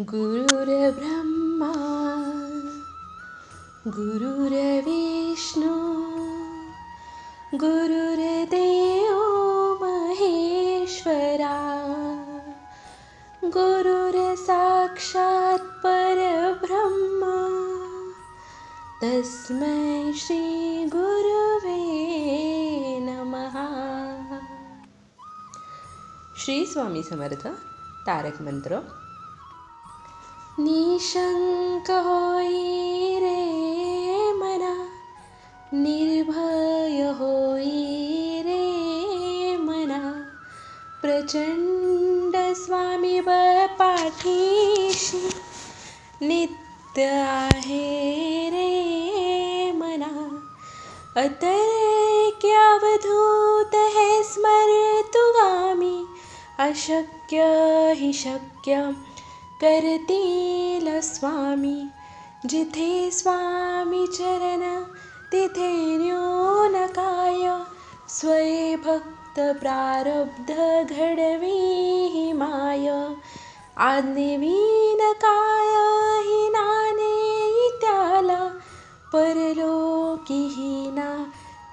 गुरुर्ब्रह्मा गुरुर्विष्णू गुरुर्देव महेश्वरा गुरुर्साक्षात् परब्रह्मा तस्मै श्री गुरुवे नमः. श्री स्वामी समर्थ. तारक मंत्र. निशंक होई रे मना, निर्भय होई रे मना, प्रचंड स्वामी पाठीशी नित्य आहे रे मना. अतर्क्यावधूत हे स्मर्तुगामी, अशक्य हि शक्य करतील स्वामी. जिथे स्वामी चरण तिथे न्यून काय, स्वये भक्त प्रारब्ध घडवी ही माय. आज्ञेविन काय हि नाने त्याला, परलोकी ही ना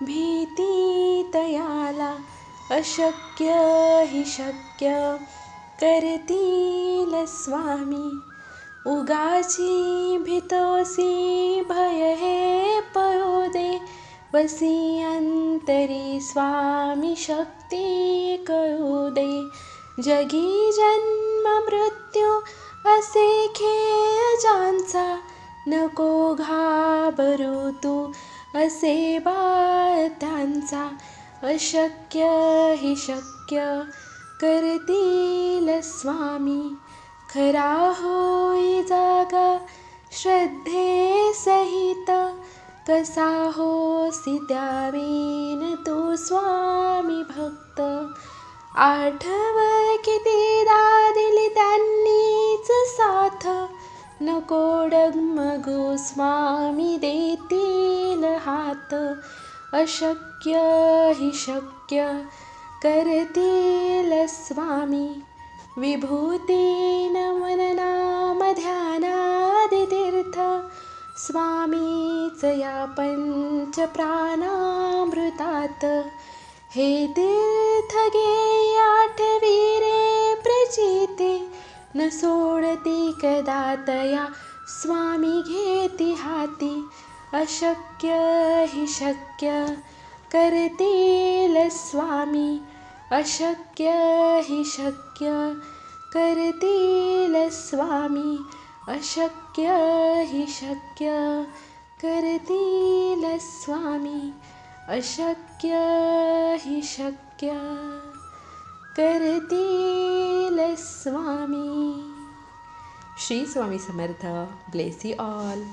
भीती तयाला. अशक्य हि शक्य करतील स्वामी. उगाची भीतोसी भय हे पळू दे, वसी अंतरी स्वामी शक्ती कळू दे. जगी जन्म मृत्यू असे खेळ ज्यांचा, नको घाबरू तू असे बाळ त्यांचा. अशक्य हि शक्य करतील स्वामी. खरा होई जागा श्रद्धे सहित, कसा होसी त्यावेन तू स्वामी भक्त. आठव कितीदा दिली त्यांनीच साथ, नको डगमगू स्वामी देतील हात. अशक्य हि शक्य करतील स्वामी. विभूतीन मननाम ध्यानादि तीर्थ, स्वामीच या पंच प्राणामृतात. हे तीर्थ घे आठवी रे प्रचिती, न सोडती कदा तया स्वामी घेती हाती. अशक्य हि शक्य करतील स्वामी. अशक्य हि शक्य करतील स्वामी. अशक्य हि शक्य करतील स्वामी. अशक्य हि शक्य करतील Swami. Shri Swami Samarth. Bless you all.